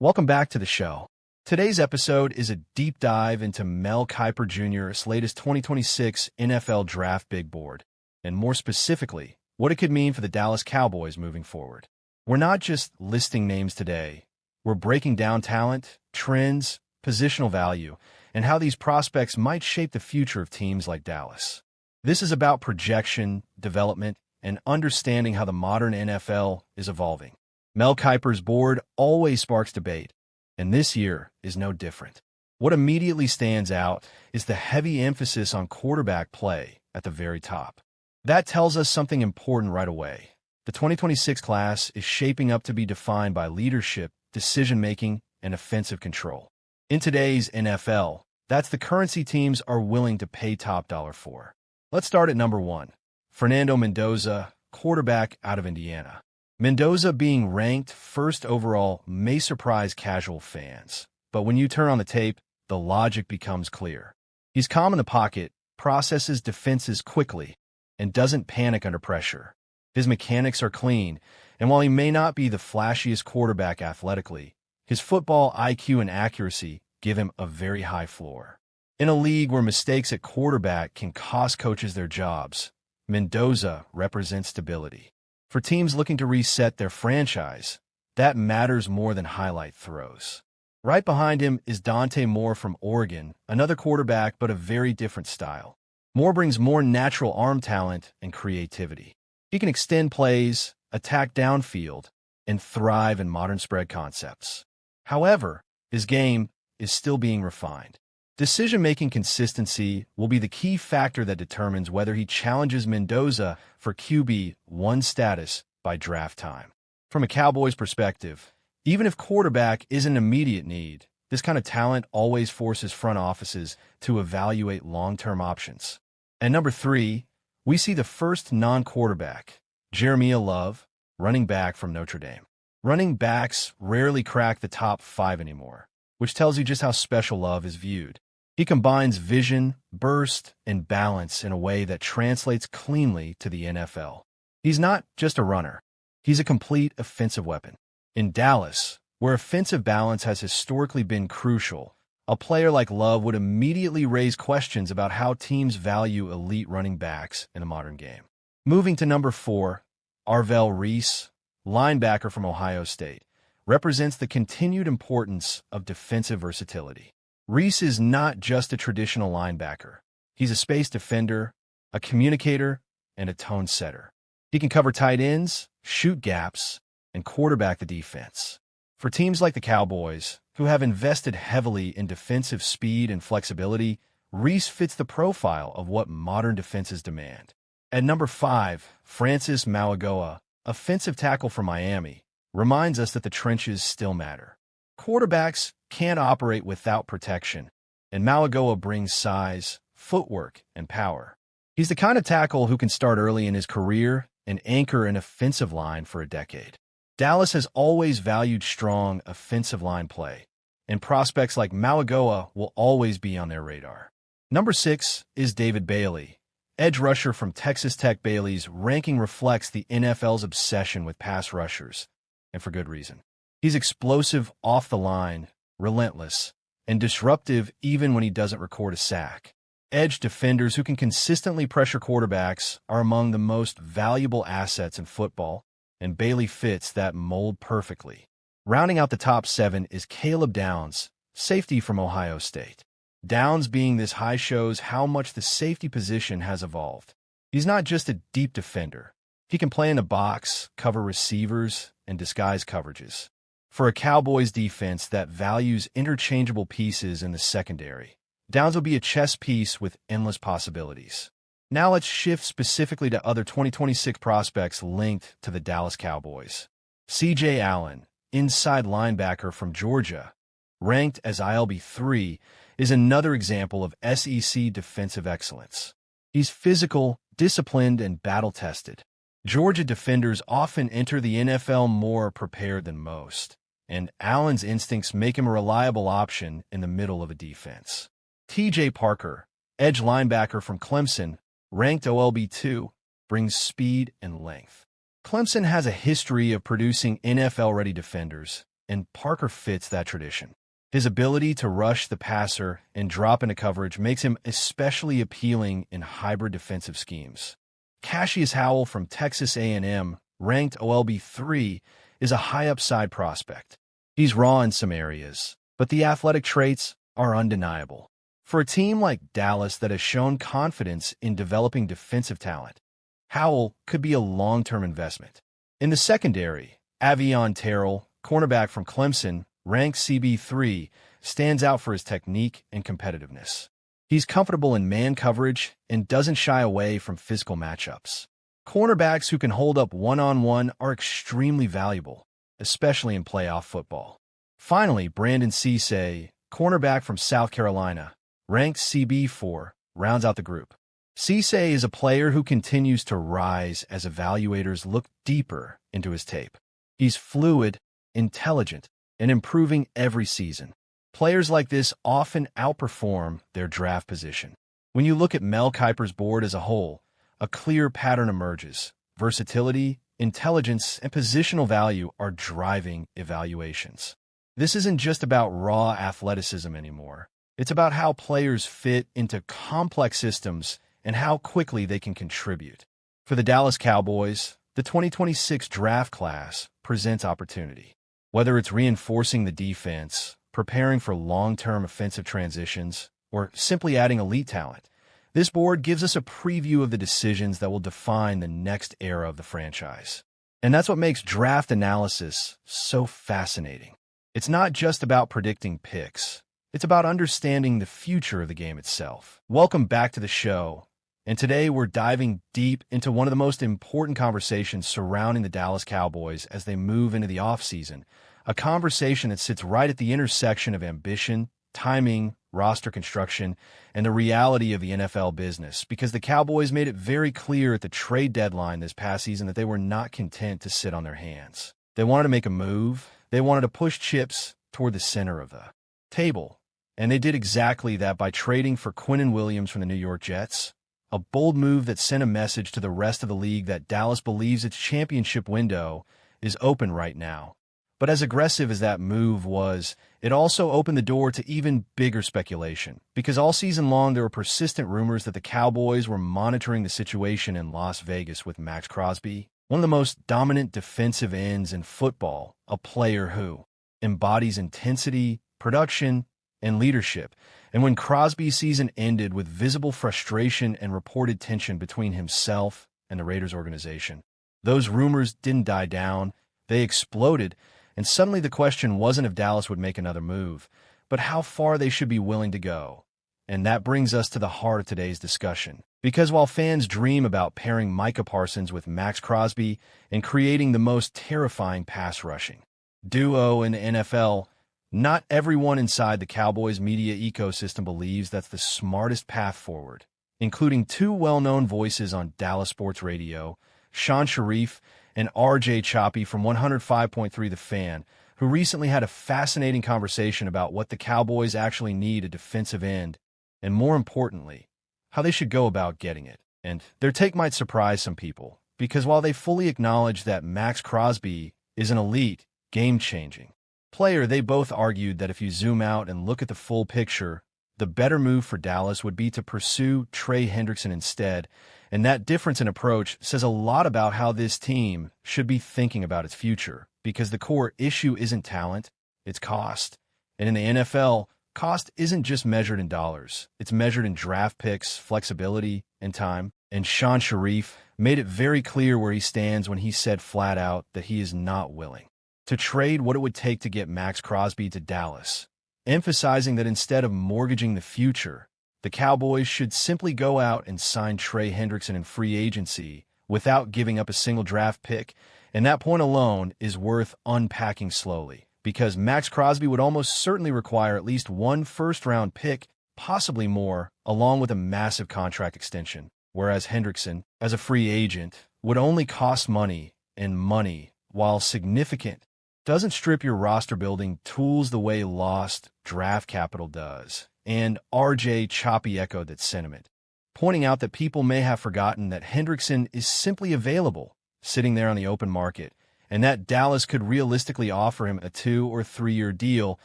Welcome back to the show. Today's episode is a deep dive into Mel Kiper Jr.'s latest 2026 NFL Draft Big Board, and more specifically, what it could mean for the Dallas Cowboys moving forward. We're not just listing names today. We're breaking down talent, trends, positional value, and how these prospects might shape the future of teams like Dallas. This is about projection, development, and understanding how the modern NFL is evolving. Mel Kiper's board always sparks debate, and this year is no different. What immediately stands out is the heavy emphasis on quarterback play at the very top. That tells us something important right away. The 2026 class is shaping up to be defined by leadership, decision-making, and offensive control. In today's NFL, that's the currency teams are willing to pay top dollar for. Let's start at number 1. Fernando Mendoza, quarterback out of Indiana. Mendoza being ranked first overall may surprise casual fans, but when you turn on the tape, the logic becomes clear. He's calm in the pocket, processes defenses quickly, and doesn't panic under pressure. His mechanics are clean, and while he may not be the flashiest quarterback athletically, his football IQ and accuracy give him a very high floor. In a league where mistakes at quarterback can cost coaches their jobs, Mendoza represents stability. For teams looking to reset their franchise, that matters more than highlight throws. Right behind him is Dante Moore from Oregon, another quarterback but a very different style. Moore brings more natural arm talent and creativity. He can extend plays, attack downfield, and thrive in modern spread concepts. However, his game is still being refined. Decision-making consistency will be the key factor that determines whether he challenges Mendoza for QB1 status by draft time. From a Cowboys perspective, even if quarterback is an immediate need, this kind of talent always forces front offices to evaluate long-term options. And number 3, we see the first non-quarterback, Jeremiah Love, running back from Notre Dame. Running backs rarely crack the top 5 anymore, which tells you just how special Love is viewed. He combines vision, burst, and balance in a way that translates cleanly to the NFL. He's not just a runner. He's a complete offensive weapon. In Dallas, where offensive balance has historically been crucial, a player like Love would immediately raise questions about how teams value elite running backs in a modern game. Moving to number 4, Arvell Reese, linebacker from Ohio State, represents the continued importance of defensive versatility. Reese is not just a traditional linebacker. He's a space defender, a communicator, and a tone setter. He can cover tight ends, shoot gaps, and quarterback the defense. For teams like the Cowboys, who have invested heavily in defensive speed and flexibility, Reese fits the profile of what modern defenses demand. At number 5, Francis Mauigoa, offensive tackle from Miami, reminds us that the trenches still matter. Quarterbacks can't operate without protection, and Mauigoa brings size, footwork, and power. He's the kind of tackle who can start early in his career and anchor an offensive line for a decade. Dallas has always valued strong offensive line play, and prospects like Mauigoa will always be on their radar. Number 6 is David Bailey, edge rusher from Texas Tech. Bailey's ranking reflects the NFL's obsession with pass rushers, and for good reason. He's explosive off the line, relentless, and disruptive even when he doesn't record a sack. Edge defenders who can consistently pressure quarterbacks are among the most valuable assets in football, and Bailey fits that mold perfectly. Rounding out the top 7 is Caleb Downs, safety from Ohio State. Downs being this high shows how much the safety position has evolved. He's not just a deep defender. He can play in the box, cover receivers, and disguise coverages. For a Cowboys defense that values interchangeable pieces in the secondary, Downs will be a chess piece with endless possibilities. Now let's shift specifically to other 2026 prospects linked to the Dallas Cowboys. C.J. Allen, inside linebacker from Georgia, ranked as ILB3, is another example of SEC defensive excellence. He's physical, disciplined, and battle-tested. Georgia defenders often enter the NFL more prepared than most, and Allen's instincts make him a reliable option in the middle of a defense. T.J. Parker, edge linebacker from Clemson, ranked OLB2, brings speed and length. Clemson has a history of producing NFL-ready defenders, and Parker fits that tradition. His ability to rush the passer and drop into coverage makes him especially appealing in hybrid defensive schemes. Cassius Howell from Texas A&M, ranked OLB 3, is a high-upside prospect. He's raw in some areas, but the athletic traits are undeniable. For a team like Dallas that has shown confidence in developing defensive talent, Howell could be a long-term investment. In the secondary, Avion Terrell, cornerback from Clemson, ranked CB3, stands out for his technique and competitiveness. He's comfortable in man coverage and doesn't shy away from physical matchups. Cornerbacks who can hold up one-on-one are extremely valuable, especially in playoff football. Finally, Brandon Cisse, cornerback from South Carolina, ranked CB4, rounds out the group. Cisse is a player who continues to rise as evaluators look deeper into his tape. He's fluid, intelligent, and improving every season. Players like this often outperform their draft position. When you look at Mel Kiper's board as a whole, a clear pattern emerges. Versatility, intelligence, and positional value are driving evaluations. This isn't just about raw athleticism anymore. It's about how players fit into complex systems and how quickly they can contribute. For the Dallas Cowboys, the 2026 draft class presents opportunity. Whether it's reinforcing the defense, preparing for long-term offensive transitions, or simply adding elite talent, this board gives us a preview of the decisions that will define the next era of the franchise. And that's what makes draft analysis so fascinating. It's not just about predicting picks. It's about understanding the future of the game itself. Welcome back to the show. And today we're diving deep into one of the most important conversations surrounding the Dallas Cowboys as they move into the offseason, a conversation that sits right at the intersection of ambition, timing, roster construction, and the reality of the NFL business, because the Cowboys made it very clear at the trade deadline this past season that they were not content to sit on their hands. They wanted to make a move. They wanted to push chips toward the center of the table. And they did exactly that by trading for Quinnen Williams from the New York Jets, a bold move that sent a message to the rest of the league that Dallas believes its championship window is open right now. But as aggressive as that move was, it also opened the door to even bigger speculation, because all season long there were persistent rumors that the Cowboys were monitoring the situation in Las Vegas with Max Crosby, one of the most dominant defensive ends in football, a player who embodies intensity, production, and leadership. And when Crosby's season ended with visible frustration and reported tension between himself and the Raiders organization, those rumors didn't die down, they exploded. And suddenly the question wasn't if Dallas would make another move, but how far they should be willing to go. And that brings us to the heart of today's discussion. Because while fans dream about pairing Micah Parsons with Max Crosby and creating the most terrifying pass rushing duo in the NFL, not everyone inside the Cowboys media ecosystem believes that's the smartest path forward, including two well-known voices on Dallas Sports Radio, Sean Sharif and RJ Choppy from 105.3 The Fan, who recently had a fascinating conversation about what the Cowboys actually need a defensive end, and more importantly, how they should go about getting it. And their take might surprise some people, because while they fully acknowledge that Max Crosby is an elite, game-changing player, they both argued that if you zoom out and look at the full picture, the better move for Dallas would be to pursue Trey Hendrickson instead. And that difference in approach says a lot about how this team should be thinking about its future, because the core issue isn't talent, it's cost. And in the NFL, cost isn't just measured in dollars. It's measured in draft picks, flexibility, and time. And Sean Sharif made it very clear where he stands when he said flat out that he is not willing to trade what it would take to get Max Crosby to Dallas, emphasizing that instead of mortgaging the future, the Cowboys should simply go out and sign Trey Hendrickson in free agency without giving up a single draft pick, and that point alone is worth unpacking slowly, because Max Crosby would almost certainly require at least one first-round pick, possibly more, along with a massive contract extension, whereas Hendrickson, as a free agent, would only cost money, and money, while significant, doesn't strip your roster-building tools the way lost draft capital does. And RJ Choppy echoed that sentiment, pointing out that people may have forgotten that Hendrickson is simply available, sitting there on the open market, and that Dallas could realistically offer him a 2- or 3-year deal,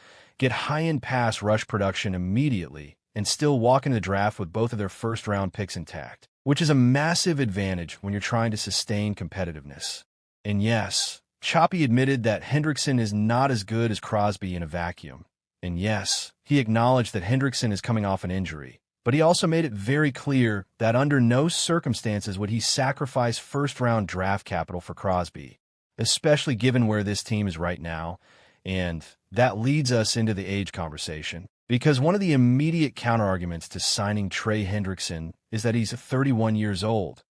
get high-end pass rush production immediately, and still walk into the draft with both of their first-round picks intact, which is a massive advantage when you're trying to sustain competitiveness. And yes, Choppy admitted that Hendrickson is not as good as Crosby in a vacuum. And yes, he acknowledged that Hendrickson is coming off an injury. But he also made it very clear that under no circumstances would he sacrifice first-round draft capital for Crosby, especially given where this team is right now. And that leads us into the age conversation, because one of the immediate counterarguments to signing Trey Hendrickson is that he's 31 years old.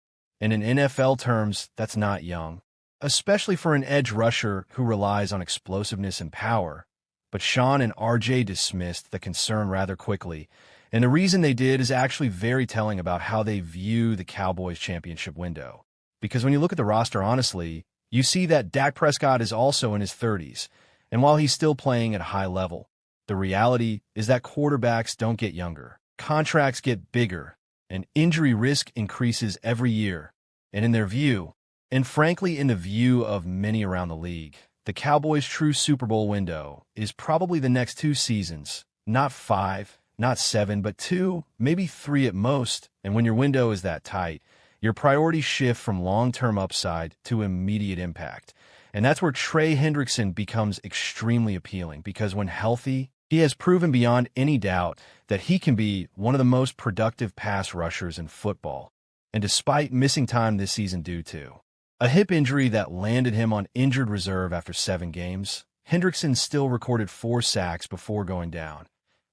And in NFL terms, that's not young, especially for an edge rusher who relies on explosiveness and power. But Sean and RJ dismissed the concern rather quickly, and the reason they did is actually very telling about how they view the Cowboys championship window. Because when you look at the roster honestly, you see that Dak Prescott is also in his 30s, and while he's still playing at a high level, the reality is that quarterbacks don't get younger, contracts get bigger, and injury risk increases every year. And in their view, and frankly in the view of many around the league, the Cowboys' true Super Bowl window is probably the next 2 seasons, not 5, not 7, but 2, maybe 3 at most. And when your window is that tight, your priorities shift from long-term upside to immediate impact. And that's where Trey Hendrickson becomes extremely appealing, because when healthy, he has proven beyond any doubt that he can be one of the most productive pass rushers in football. And despite missing time this season due to a hip injury that landed him on injured reserve after 7 games, Hendrickson still recorded 4 sacks before going down.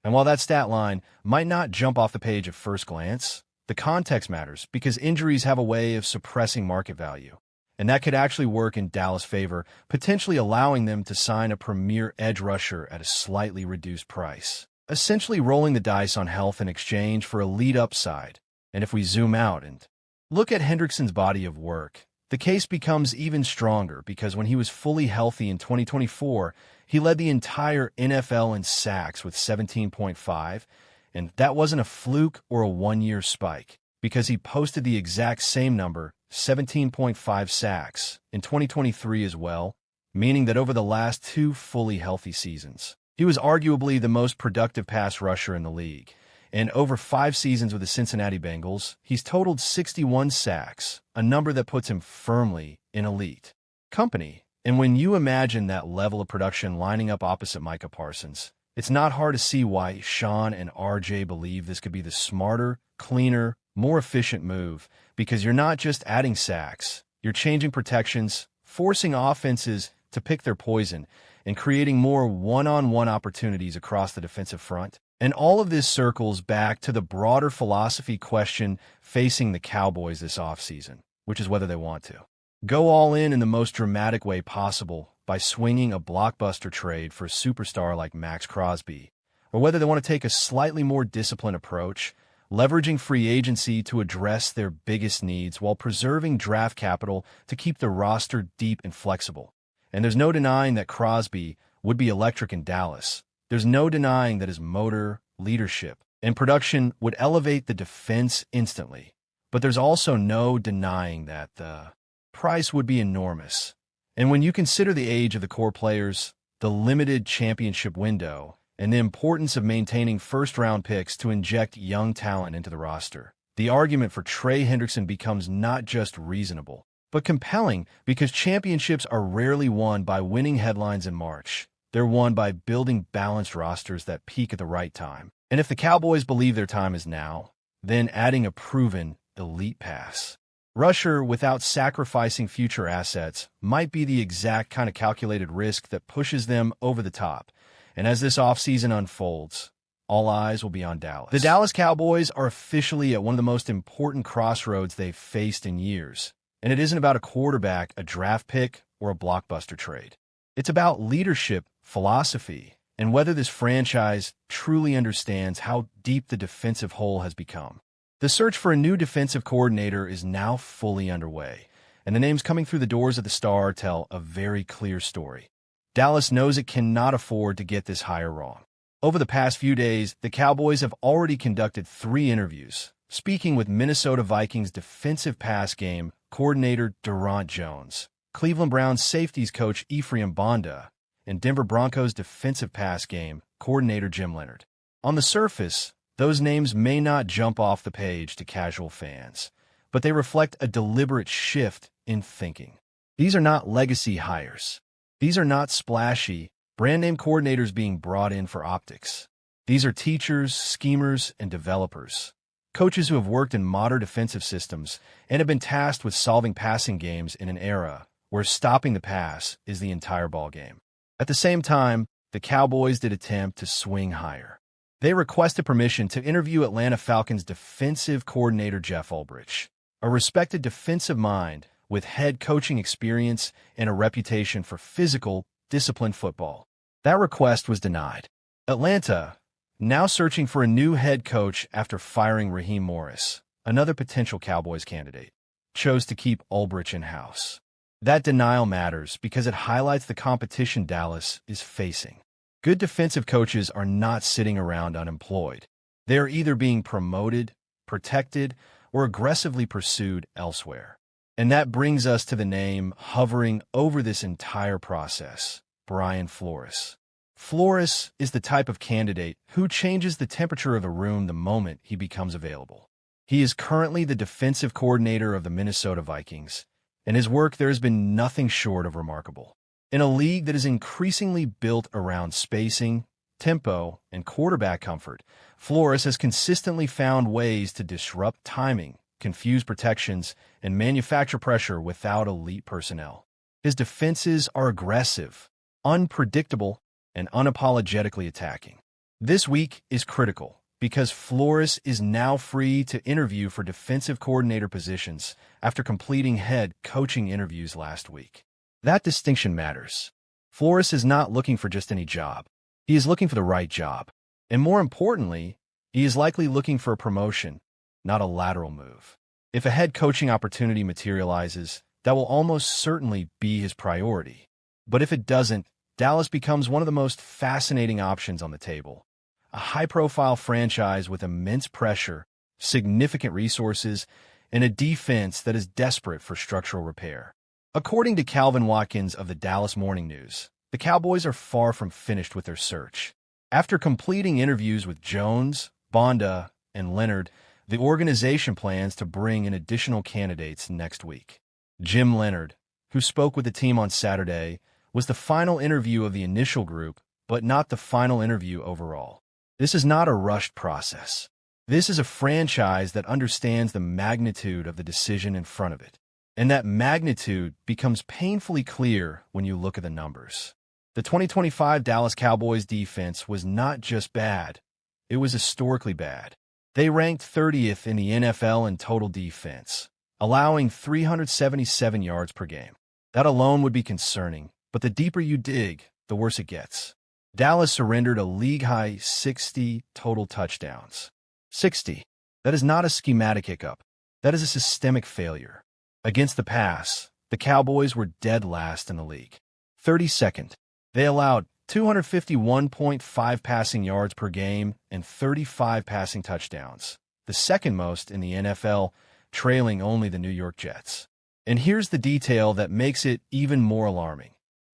And while that stat line might not jump off the page at first glance, the context matters, because injuries have a way of suppressing market value. And that could actually work in Dallas' favor, potentially allowing them to sign a premier edge rusher at a slightly reduced price, essentially rolling the dice on health in exchange for elite upside. And if we zoom out and look at Hendrickson's body of work, the case becomes even stronger, because when he was fully healthy in 2024, he led the entire NFL in sacks with 17.5, and that wasn't a fluke or a one-year spike, because he posted the exact same number, 17.5 sacks, in 2023 as well, meaning that over the last 2 fully healthy seasons, he was arguably the most productive pass rusher in the league. And over 5 seasons with the Cincinnati Bengals, he's totaled 61 sacks, a number that puts him firmly in elite company. And when you imagine that level of production lining up opposite Micah Parsons, it's not hard to see why Sean and RJ believe this could be the smarter, cleaner, more efficient move, because you're not just adding sacks, you're changing protections, forcing offenses to pick their poison, and creating more one-on-one opportunities across the defensive front. And all of this circles back to the broader philosophy question facing the Cowboys this offseason, which is whether they want to go all in the most dramatic way possible by swinging a blockbuster trade for a superstar like Max Crosby, or whether they want to take a slightly more disciplined approach, leveraging free agency to address their biggest needs while preserving draft capital to keep the roster deep and flexible. And there's no denying that Crosby would be electric in Dallas. There's no denying that his motor, leadership, and production would elevate the defense instantly. But there's also no denying that the price would be enormous. And when you consider the age of the core players, the limited championship window, and the importance of maintaining first-round picks to inject young talent into the roster, the argument for Trey Hendrickson becomes not just reasonable, but compelling, because championships are rarely won by winning headlines in March. They're won by building balanced rosters that peak at the right time. And if the Cowboys believe their time is now, then adding a proven elite pass rusher without sacrificing future assets might be the exact kind of calculated risk that pushes them over the top. And as this offseason unfolds, all eyes will be on Dallas. The Dallas Cowboys are officially at one of the most important crossroads they've faced in years. And it isn't about a quarterback, a draft pick, or a blockbuster trade. It's about leadership, philosophy, and whether this franchise truly understands how deep the defensive hole has become. The search for a new defensive coordinator is now fully underway, and the names coming through the doors of the Star tell a very clear story. Dallas knows it cannot afford to get this hire wrong. Over the past few days, the Cowboys have already conducted 3 interviews, speaking with Minnesota Vikings defensive pass game coordinator Durant Jones. Cleveland Browns safeties coach Ephraim Bonda, and Denver Broncos defensive pass game coordinator Jim Leonhard. On the surface, those names may not jump off the page to casual fans, but they reflect a deliberate shift in thinking. These are not legacy hires. These are not splashy, brand-name coordinators being brought in for optics. These are teachers, schemers, and developers. Coaches who have worked in modern defensive systems and have been tasked with solving passing games in an era where stopping the pass is the entire ballgame. At the same time, the Cowboys did attempt to swing higher. They requested permission to interview Atlanta Falcons defensive coordinator Jeff Ulbrich, a respected defensive mind with head coaching experience and a reputation for physical, disciplined football. That request was denied. Atlanta, now searching for a new head coach after firing Raheem Morris, another potential Cowboys candidate, chose to keep Ulbrich in-house. That denial matters because it highlights the competition Dallas is facing. Good defensive coaches are not sitting around unemployed. They are either being promoted, protected, or aggressively pursued elsewhere. And that brings us to the name hovering over this entire process, Brian Flores. Flores is the type of candidate who changes the temperature of a room the moment he becomes available. He is currently the defensive coordinator of the Minnesota Vikings, and his work there has been nothing short of remarkable. In a league that is increasingly built around spacing, tempo, and quarterback comfort, Flores has consistently found ways to disrupt timing, confuse protections, and manufacture pressure without elite personnel. His defenses are aggressive, unpredictable, and unapologetically attacking. This week is critical because Flores is now free to interview for defensive coordinator positions after completing head coaching interviews last week. That distinction matters. Flores is not looking for just any job. He is looking for the right job. And more importantly, he is likely looking for a promotion, not a lateral move. If a head coaching opportunity materializes, that will almost certainly be his priority. But if it doesn't, Dallas becomes one of the most fascinating options on the table. A high-profile franchise with immense pressure, significant resources, and a defense that is desperate for structural repair. According to Calvin Watkins of the Dallas Morning News, the Cowboys are far from finished with their search. After completing interviews with Jones, Bonda, and Leonhard, the organization plans to bring in additional candidates next week. Jim Leonhard, who spoke with the team on Saturday, was the final interview of the initial group, but not the final interview overall. This is not a rushed process. This is a franchise that understands the magnitude of the decision in front of it. And that magnitude becomes painfully clear when you look at the numbers. The 2025 Dallas Cowboys defense was not just bad, it was historically bad. They ranked 30th in the NFL in total defense, allowing 377 yards per game. That alone would be concerning, but the deeper you dig, the worse it gets. Dallas surrendered a league-high 60 total touchdowns. 60. That is not a schematic hiccup. That is a systemic failure. Against the pass, the Cowboys were dead last in the league. 32nd. They allowed 251.5 passing yards per game and 35 passing touchdowns, the second most in the NFL, trailing only the New York Jets. And here's the detail that makes it even more alarming.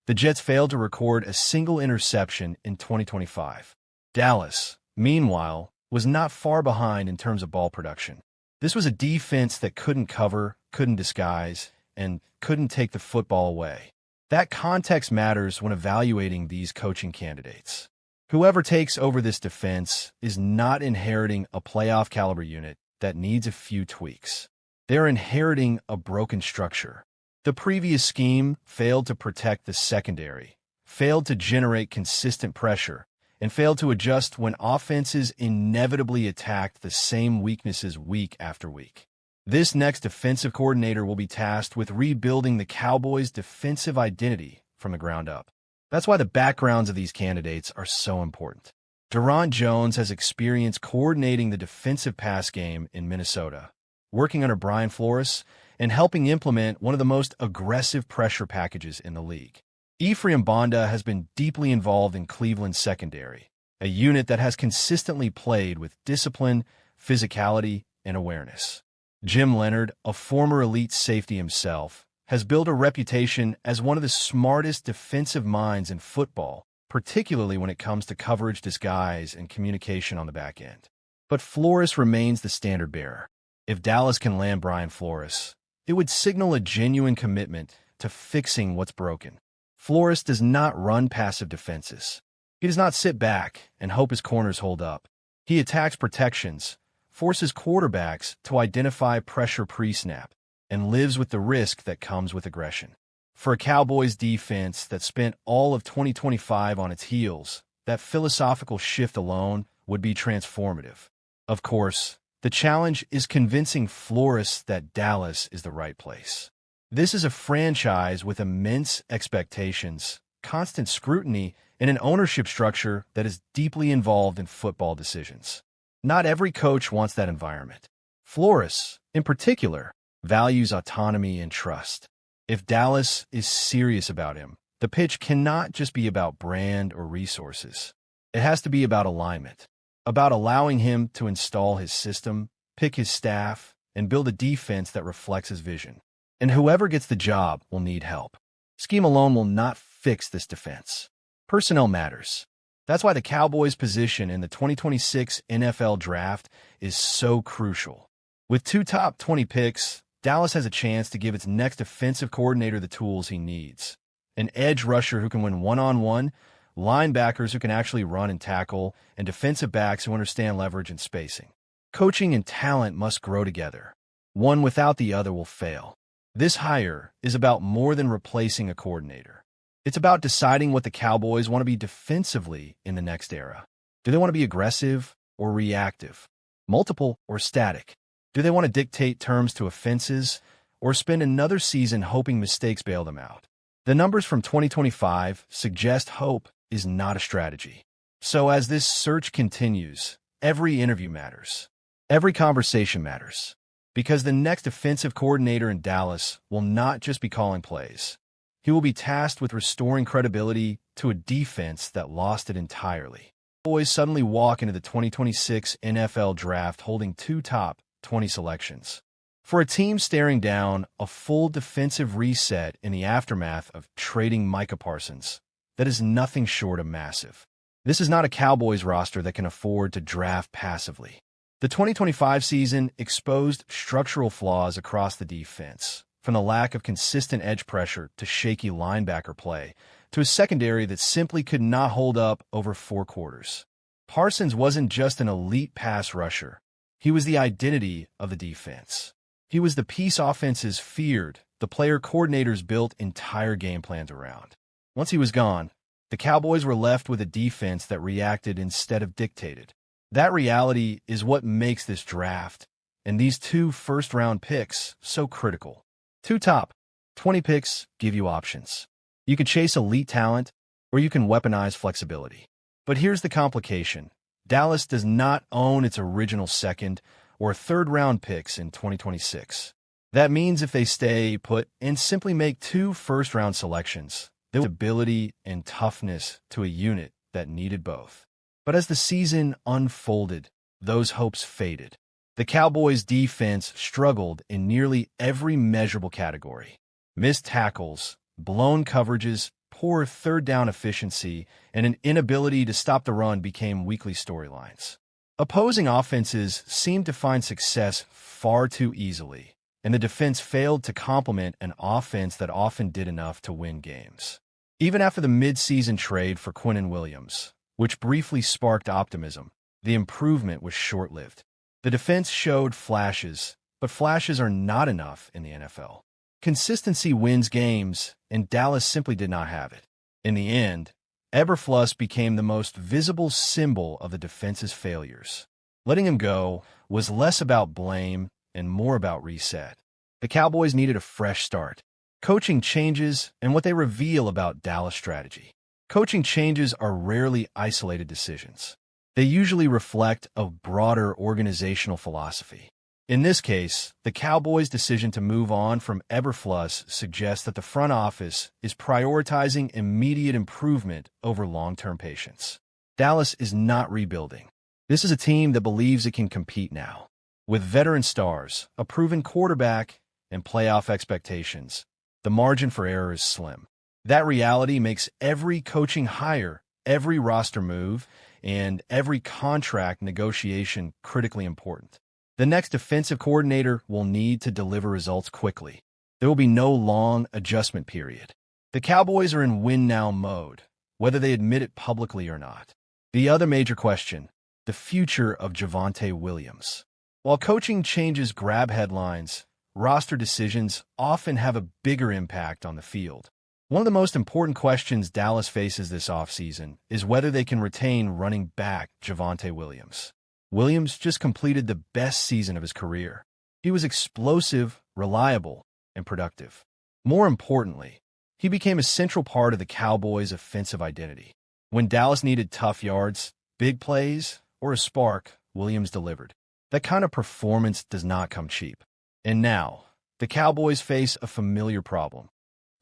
The Jets failed to record a single interception in 2025. Dallas, meanwhile, was not far behind in terms of ball production. This was a defense that couldn't cover, couldn't disguise, and couldn't take the football away. That context matters when evaluating these coaching candidates. Whoever takes over this defense is not inheriting a playoff-caliber unit that needs a few tweaks. They're inheriting a broken structure. The previous scheme failed to protect the secondary, failed to generate consistent pressure, and failed to adjust when offenses inevitably attacked the same weaknesses week after week. This next defensive coordinator will be tasked with rebuilding the Cowboys' defensive identity from the ground up. That's why the backgrounds of these candidates are so important. Deron Jones has experience coordinating the defensive pass game in Minnesota, working under Brian Flores, and helping implement one of the most aggressive pressure packages in the league. Ephraim Bonda has been deeply involved in Cleveland's secondary, a unit that has consistently played with discipline, physicality, and awareness. Jim Leonhard, a former elite safety himself, has built a reputation as one of the smartest defensive minds in football, particularly when it comes to coverage, disguise, and communication on the back end. But Flores remains the standard bearer. If Dallas can land Brian Flores, it would signal a genuine commitment to fixing what's broken. Flores does not run passive defenses. He does not sit back and hope his corners hold up. He attacks protections, forces quarterbacks to identify pressure pre-snap, and lives with the risk that comes with aggression. For a Cowboys defense that spent all of 2025 on its heels, that philosophical shift alone would be transformative. Of course, the challenge is convincing Flores that Dallas is the right place. This is a franchise with immense expectations, constant scrutiny, and an ownership structure that is deeply involved in football decisions. Not every coach wants that environment. Flores, in particular, values autonomy and trust. If Dallas is serious about him, the pitch cannot just be about brand or resources. It has to be about alignment, about allowing him to install his system, pick his staff, and build a defense that reflects his vision. And whoever gets the job will need help. Scheme alone will not fix this defense. Personnel matters. That's why the Cowboys' position in the 2026 NFL Draft is so crucial. With 2 top 20 picks, Dallas has a chance to give its next defensive coordinator the tools he needs. An edge rusher who can win one-on-one, linebackers who can actually run and tackle, and defensive backs who understand leverage and spacing. Coaching and talent must grow together. One without the other will fail. This hire is about more than replacing a coordinator. It's about deciding what the Cowboys want to be defensively in the next era. Do they want to be aggressive or reactive? Multiple or static? Do they want to dictate terms to offenses or spend another season hoping mistakes bail them out? The numbers from 2025 suggest hope is not a strategy. So as this search continues, every interview matters. Every conversation matters. Because the next defensive coordinator in Dallas will not just be calling plays. He will be tasked with restoring credibility to a defense that lost it entirely. Cowboys suddenly walk into the 2026 NFL Draft holding 2 top 20 selections. For a team staring down a full defensive reset in the aftermath of trading Micah Parsons, that is nothing short of massive. This is not a Cowboys roster that can afford to draft passively. The 2025 season exposed structural flaws across the defense, from the lack of consistent edge pressure to shaky linebacker play, to a secondary that simply could not hold up over 4 quarters. Parsons wasn't just an elite pass rusher. He was the identity of the defense. He was the piece offenses feared, the player coordinators built entire game plans around. Once he was gone, the Cowboys were left with a defense that reacted instead of dictated. That reality is what makes this draft and these 2 first-round picks so critical. 2 top 20 picks give you options. You can chase elite talent, or you can weaponize flexibility. But here's the complication. Dallas does not own its original 2nd or 3rd-round picks in 2026. That means if they stay put and simply make 2 first-round selections, they will have ability and toughness to a unit that needed both. But as the season unfolded, those hopes faded. The Cowboys' defense struggled in nearly every measurable category. Missed tackles, blown coverages, poor third-down efficiency, and an inability to stop the run became weekly storylines. Opposing offenses seemed to find success far too easily, and the defense failed to complement an offense that often did enough to win games. Even after the mid-season trade for Quinnen Williams, which briefly sparked optimism, the improvement was short-lived. The defense showed flashes, but flashes are not enough in the NFL. Consistency wins games, and Dallas simply did not have it. In the end, Eberflus became the most visible symbol of the defense's failures. Letting him go was less about blame and more about reset. The Cowboys needed a fresh start. Coaching changes and what they reveal about Dallas' strategy. Coaching changes are rarely isolated decisions. They usually reflect a broader organizational philosophy. In this case, the Cowboys' decision to move on from Eberflus suggests that the front office is prioritizing immediate improvement over long-term patience. Dallas is not rebuilding. This is a team that believes it can compete now. With veteran stars, a proven quarterback, and playoff expectations, the margin for error is slim. That reality makes every coaching hire, every roster move, and every contract negotiation critically important. The next defensive coordinator will need to deliver results quickly. There will be no long adjustment period. The Cowboys are in win-now mode, whether they admit it publicly or not. The other major question, the future of Javonte Williams. While coaching changes grab headlines, roster decisions often have a bigger impact on the field. One of the most important questions Dallas faces this offseason is whether they can retain running back Javonte Williams. Williams just completed the best season of his career. He was explosive, reliable, and productive. More importantly, he became a central part of the Cowboys' offensive identity. When Dallas needed tough yards, big plays, or a spark, Williams delivered. That kind of performance does not come cheap. And now, the Cowboys face a familiar problem: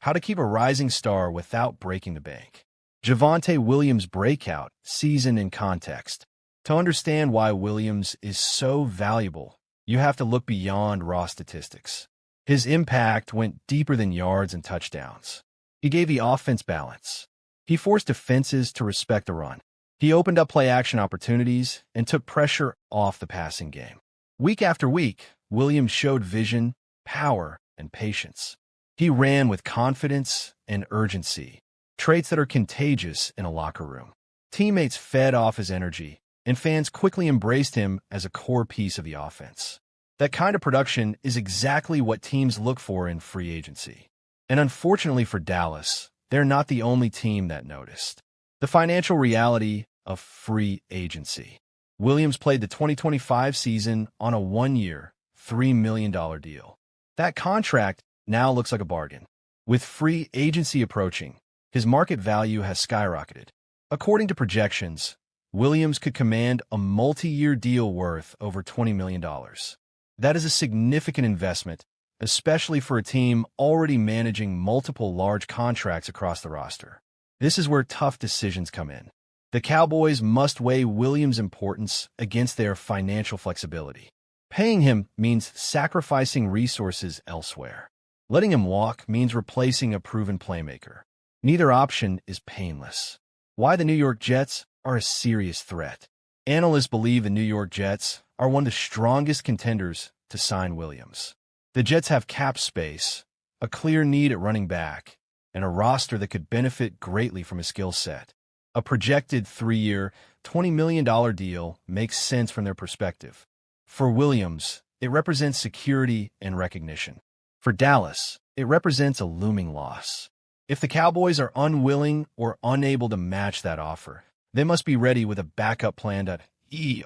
how to keep a rising star without breaking the bank. Javonte Williams' breakout season in context. To understand why Williams is so valuable, you have to look beyond raw statistics. His impact went deeper than yards and touchdowns. He gave the offense balance. He forced defenses to respect the run. He opened up play-action opportunities and took pressure off the passing game. Week after week, Williams showed vision, power, and patience. He ran with confidence and urgency, traits that are contagious in a locker room. Teammates fed off his energy, and fans quickly embraced him as a core piece of the offense. That kind of production is exactly what teams look for in free agency. And unfortunately for Dallas, they're not the only team that noticed. The financial reality of free agency. Williams played the 2025 season on a one-year, $3 million deal. That contract now looks like a bargain. With free agency approaching, his market value has skyrocketed. According to projections, Williams could command a multi-year deal worth over $20 million. That is a significant investment, especially for a team already managing multiple large contracts across the roster. This is where tough decisions come in. The Cowboys must weigh Williams' importance against their financial flexibility. Paying him means sacrificing resources elsewhere. Letting him walk means replacing a proven playmaker. Neither option is painless. Why the New York Jets are a serious threat. Analysts believe the New York Jets are one of the strongest contenders to sign Williams. The Jets have cap space, a clear need at running back, and a roster that could benefit greatly from his skill set. A projected 3-year, $20 million deal makes sense from their perspective. For Williams, it represents security and recognition. For Dallas, it represents a looming loss. If the Cowboys are unwilling or unable to match that offer, they must be ready with a backup plan that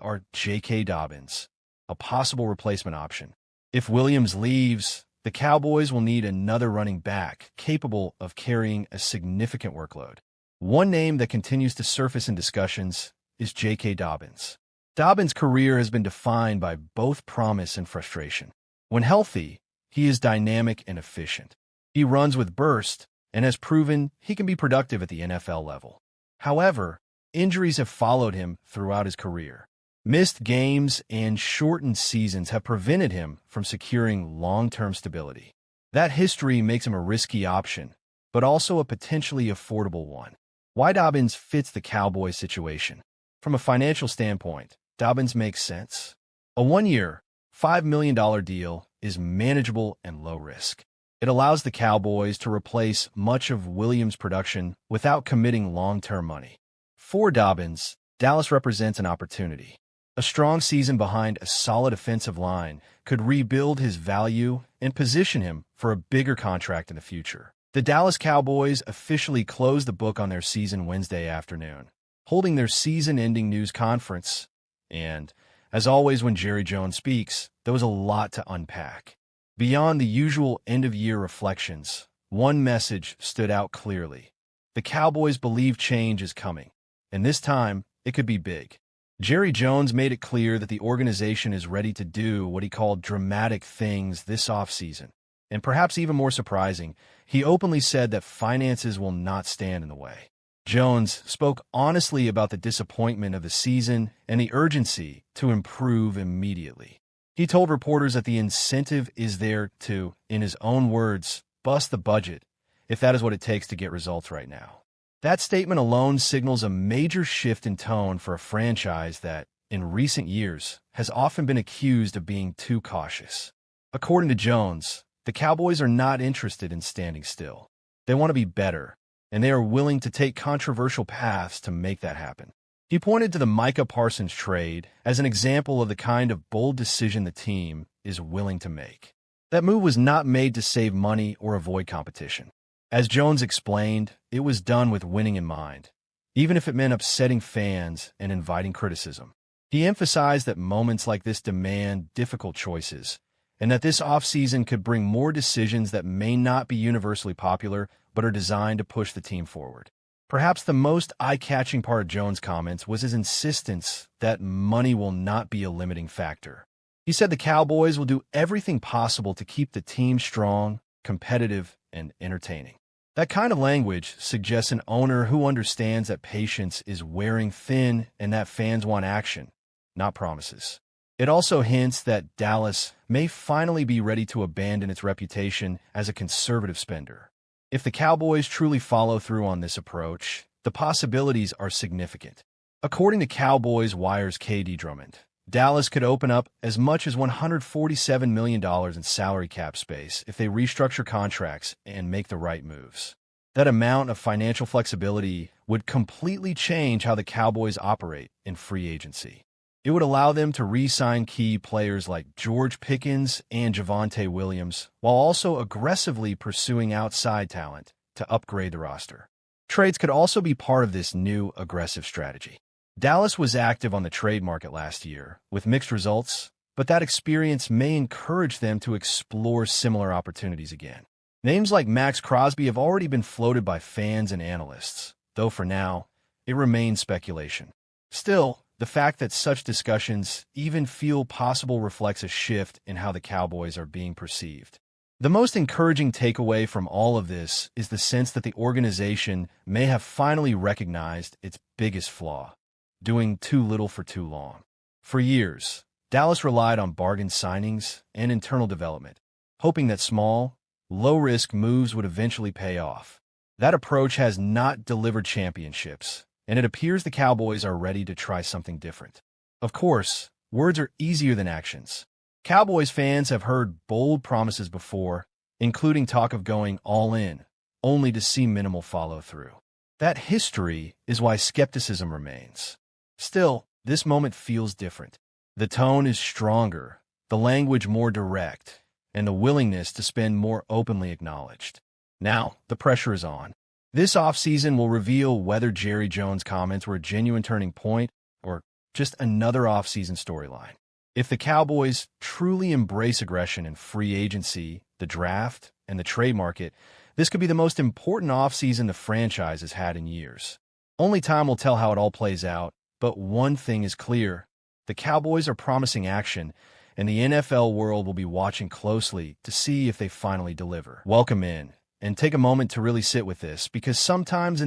or J.K. Dobbins, a possible replacement option. If Williams leaves, the Cowboys will need another running back capable of carrying a significant workload. One name that continues to surface in discussions is J.K. Dobbins. Dobbins' career has been defined by both promise and frustration. When healthy, he is dynamic and efficient. He runs with burst and has proven he can be productive at the NFL level. However, injuries have followed him throughout his career. Missed games and shortened seasons have prevented him from securing long-term stability. That history makes him a risky option, but also a potentially affordable one. Why Dobbins fits the Cowboys situation? From a financial standpoint, Dobbins makes sense. A one-year, $5 million deal is manageable and low risk. It allows the Cowboys to replace much of Williams' production without committing long-term money. For Dobbins, Dallas represents an opportunity. A strong season behind a solid offensive line could rebuild his value and position him for a bigger contract in the future. The Dallas Cowboys officially closed the book on their season Wednesday afternoon, holding their season-ending news conference. And, as always when Jerry Jones speaks, there was a lot to unpack. Beyond the usual end-of-year reflections, one message stood out clearly. The Cowboys believe change is coming, and this time, it could be big. Jerry Jones made it clear that the organization is ready to do what he called dramatic things this offseason. And perhaps even more surprising, he openly said that finances will not stand in the way. Jones spoke honestly about the disappointment of the season and the urgency to improve immediately. He told reporters that the incentive is there to, in his own words, bust the budget if that is what it takes to get results right now. That statement alone signals a major shift in tone for a franchise that, in recent years, has often been accused of being too cautious. According to Jones, the Cowboys are not interested in standing still. They want to be better, and they are willing to take controversial paths to make that happen. He pointed to the Micah Parsons trade as an example of the kind of bold decision the team is willing to make. That move was not made to save money or avoid competition. As Jones explained, it was done with winning in mind, even if it meant upsetting fans and inviting criticism. He emphasized that moments like this demand difficult choices, and that this offseason could bring more decisions that may not be universally popular but are designed to push the team forward. Perhaps the most eye-catching part of Jones' comments was his insistence that money will not be a limiting factor. He said the Cowboys will do everything possible to keep the team strong, competitive, and entertaining. That kind of language suggests an owner who understands that patience is wearing thin and that fans want action, not promises. It also hints that Dallas may finally be ready to abandon its reputation as a conservative spender. If the Cowboys truly follow through on this approach, the possibilities are significant. According to Cowboys Wire's KD Drummond, Dallas could open up as much as $147 million in salary cap space if they restructure contracts and make the right moves. That amount of financial flexibility would completely change how the Cowboys operate in free agency. It would allow them to re-sign key players like George Pickens and Javonte Williams, while also aggressively pursuing outside talent to upgrade the roster. Trades could also be part of this new aggressive strategy. Dallas was active on the trade market last year, with mixed results, but that experience may encourage them to explore similar opportunities again. Names like Max Crosby have already been floated by fans and analysts, though for now, it remains speculation. Still, the fact that such discussions even feel possible reflects a shift in how the Cowboys are being perceived. The most encouraging takeaway from all of this is the sense that the organization may have finally recognized its biggest flaw: doing too little for too long. For years, Dallas relied on bargain signings and internal development, hoping that small, low-risk moves would eventually pay off. That approach has not delivered championships, and it appears the Cowboys are ready to try something different. Of course, words are easier than actions. Cowboys fans have heard bold promises before, including talk of going all in, only to see minimal follow-through. That history is why skepticism remains. Still, this moment feels different. The tone is stronger, the language more direct, and the willingness to spend more openly acknowledged. Now, the pressure is on. This offseason will reveal whether Jerry Jones' comments were a genuine turning point or just another offseason storyline. If the Cowboys truly embrace aggression in free agency, the draft, and the trade market, this could be the most important offseason the franchise has had in years. Only time will tell how it all plays out, but one thing is clear: the Cowboys are promising action, and the NFL world will be watching closely to see if they finally deliver. Welcome in, and take a moment to really sit with this, because sometimes in the